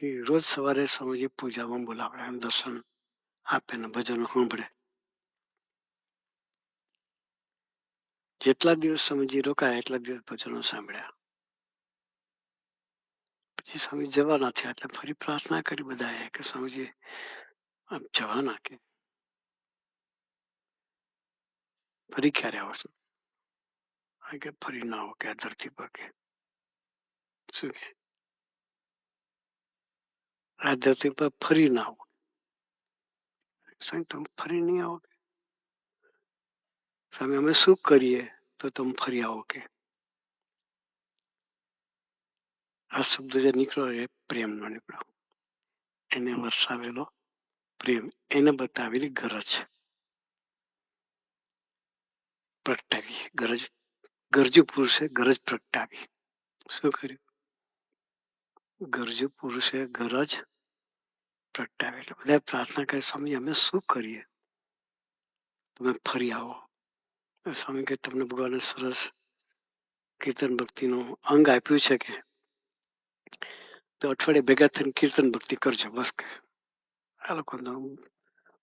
એ રોજ સવારે સ્વામીજી પૂજામાં બોલાવડે, એમ દર્શન આપે ને ભજનો સાંભળે. જેટલા દિવસ સ્વામીજી રોકાયા એટલા દિવસ ભજનો સાંભળ્યા. પછી સ્વામી જવાના થયા એટલે ફરી પ્રાર્થના કરી બધાએ કે સ્વામીજી આપ જવાના કે ફરી ક્યારે આવશો? કે ફરી ના આવો કે આ ધરતી પર કે શું કે આ ધરતી પર ફરી ના આવો. સ્વામી તમે ફરી નહીં આવો? સ્વામી અમે શું કરીએ તો તમે ફરી આવો કે? આ શબ્દ જે નીકળ્યો એ પ્રેમનો નીકળ્યો. એને વરસાવેલો પ્રેમ, એને બતાવેલી ગરજ પ્રગટાવી. ગરજુ પુરુષે ગરજ પ્રગટાવી. શું કર્યું? ગરજુ પુરુષે ગરજ પ્રગટાવી. એટલે બધા પ્રાર્થના કરે સ્વામી અમે શું કરીએ તમે ફરી આવો. સ્વામી કે તમને ભગવાને સરસ કીર્તન ભક્તિનું અંગ આપ્યું છે કે તો અઠવાડિયે ભેગા થઈને કીર્તન ભક્તિ કરજો. બસ કે આ લોકો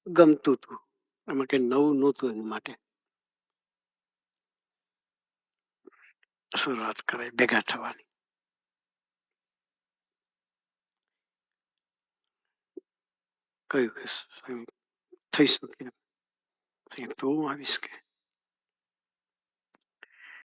ગમતું હતું, એમાં કઈ નવું નહોતું. એની માટે શરૂઆત કરાય ભેગા થવાની. કહ્યું કે થઈ શકે તો હું આવીશ કે